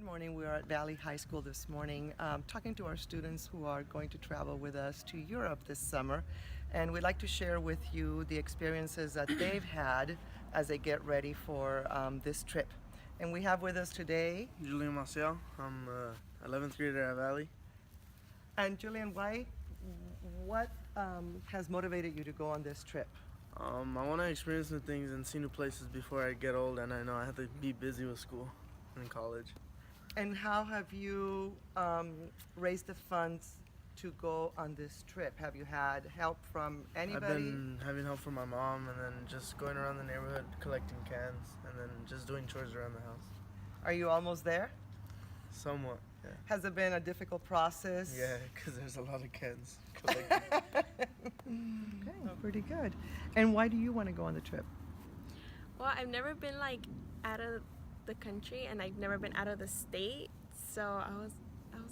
Good morning. We are at Valley High School this morning talking to our students who are going to travel with us to Europe this summer. And we'd like to share with you the experiences that they've had as they get ready for this trip. And we have with us today. Julian Marcel. I'm 11th grader at Valley. And Julian, what has motivated you to go on this trip? I want to experience new things and see new places before I get old, and I know I have to be busy with school and college. And how have you raised the funds to go on this trip? Have you had help from anybody? I've been having help from my mom, and then just going around the neighborhood collecting cans, and then just doing chores around the house. Are you almost there? Somewhat, yeah. Has it been a difficult process? Yeah, because there's a lot of cans collected. Okay, pretty good. And why do you want to go on the trip? Well, I've never been out of the country, and I've never been out of the state. So I was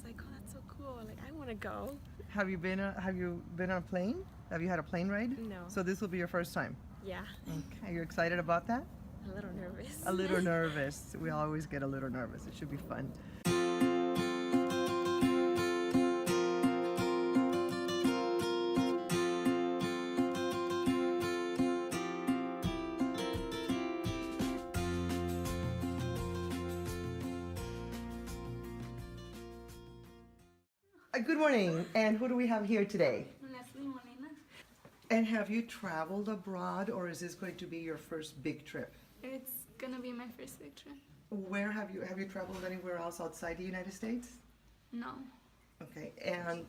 like, oh, that's so cool. I want to go. Have you been on a plane? Have you had a plane ride? No. So this will be your first time. Yeah, Okay, you're excited about that? a little nervous. A little nervous. We always get a little nervous. It should be fun. Good morning. And who do we have here today? Leslie Molina. And have you traveled abroad, or is this going to be your first big trip? It's gonna be my first big trip. Where have you traveled anywhere else outside the United States? No. Okay. And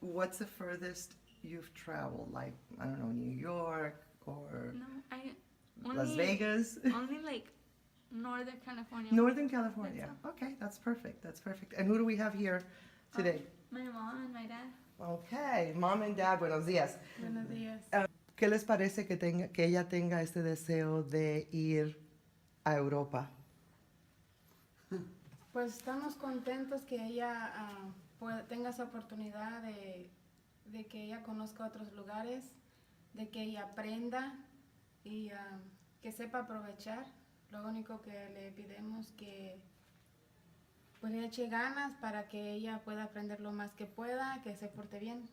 what's the furthest you've traveled? Like, I don't know, New York or No. Las Vegas? Only Northern California. Northern California. Okay, that's perfect. That's perfect. And who do we have here today? My mom and my dad. Okay, mom and dad, buenos días. Buenos días. ¿Qué les parece que ella tenga este deseo de ir a Europa? Pues estamos contentos que ella tenga esa oportunidad de que ella conozca otros lugares, de que ella aprenda y que sepa aprovechar. Lo único que le pedimos que pues le eche ganas para que ella pueda aprender lo más que pueda, que se porte bien.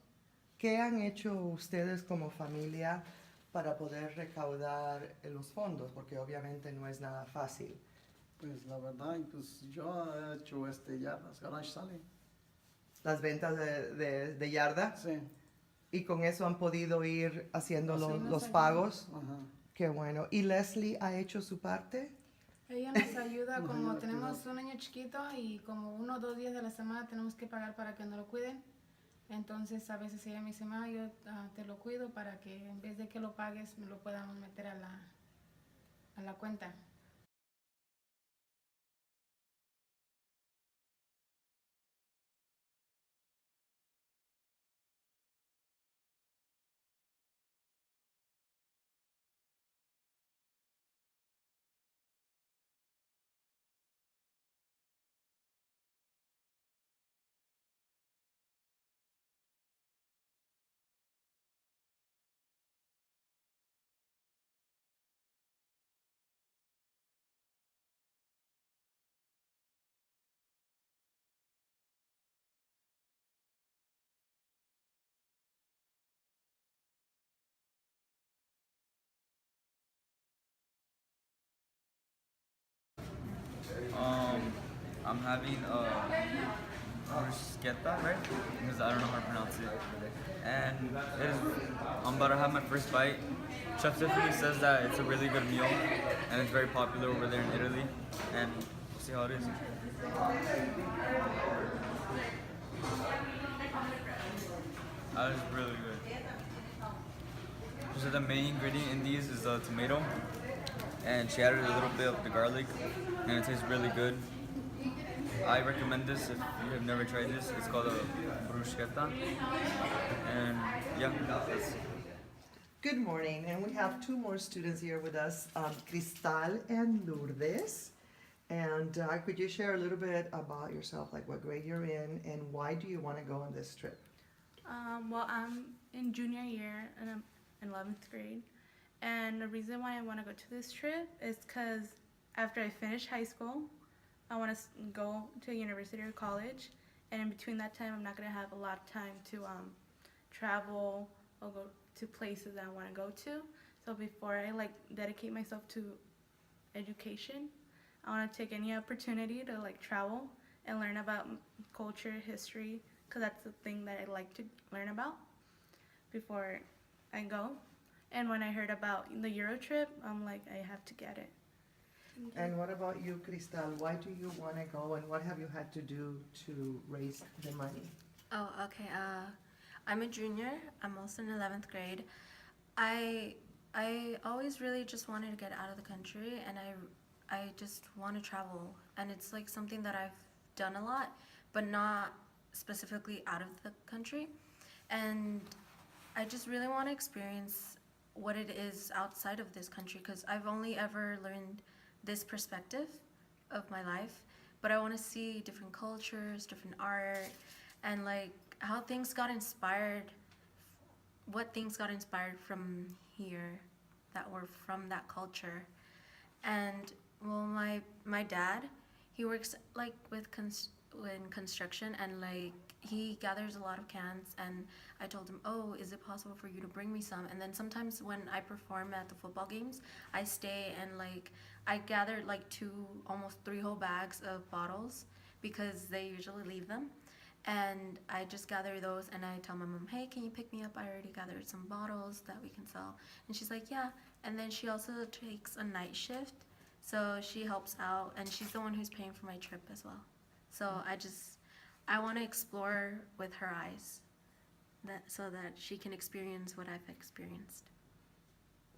¿Qué han hecho ustedes como familia para poder recaudar los fondos? Porque obviamente no es nada fácil. Pues la verdad, pues yo he hecho ya las garage salen. Las ventas de yarda. Sí. Y con eso han podido ir haciendo Así los nos pagos. Ajá. Qué bueno. ¿Y Leslie ha hecho su parte? Ella nos ayuda como Imagínate, tenemos ¿no? un niño chiquito y como 1 o 2 días de la semana tenemos que pagar para que nos lo cuiden. Entonces a veces ella me dice, ma, yo te lo cuido para que en vez de que lo pagues me lo podamos meter a la cuenta. I'm having bruschetta, right? Because I don't know how to pronounce it. And I'm about to have my first bite. Chef Tiffany says that it's a really good meal, and it's very popular over there in Italy. And we'll see how it is. That is really good. So the main ingredient in these is the tomato, and she added a little bit of the garlic, and it tastes really good. I recommend this if you have never tried this. It's called a bruschetta, and yeah, that's. Good morning, and we have 2 more students here with us, Cristal and Lourdes. And could you share a little bit about yourself, like what grade you're in, and why do you want to go on this trip? Well, I'm in junior year and I'm in 11th grade. And the reason why I want to go to this trip is because after I finish high school, I want to go to a university or college, and in between that time, I'm not gonna have a lot of time to travel or go to places I want to go to. So before I like dedicate myself to education, I want to take any opportunity to like travel and learn about culture, history, because that's the thing that I like to learn about before I go. And when I heard about the Euro trip, I'm like, I have to get it. And what about you, Cristal? Why do you want to go, and what have you had to do to raise the money? Oh, okay. I'm a junior. I'm also in 11th grade. I always really just wanted to get out of the country, and I just want to travel. And it's like something that I've done a lot, but not specifically out of the country. And I just really want to experience what it is outside of this country, because I've only ever learned this perspective of my life, but I want to see different cultures, different art, and like how things got inspired, what things got inspired from here that were from that culture. And well, my dad, he works like in construction, and like he gathers a lot of cans, and I told him, oh, is it possible for you to bring me some? And then sometimes when I perform at the football games, I stay and like I gathered like almost 3 whole bags of bottles, because they usually leave them. And I just gather those, and I tell my mom, hey, can you pick me up? I already gathered some bottles that we can sell. And she's like, yeah. And then she also takes a night shift, so she helps out, and she's the one who's paying for my trip as well. So I want to explore with her eyes, so that she can experience what I've experienced.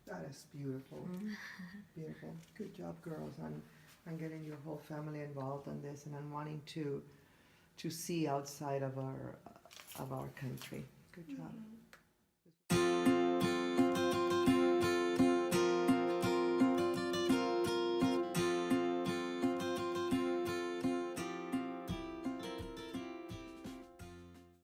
That is beautiful. Beautiful. Good job, girls, on getting your whole family involved in this, and on wanting to see outside of our country. Good job.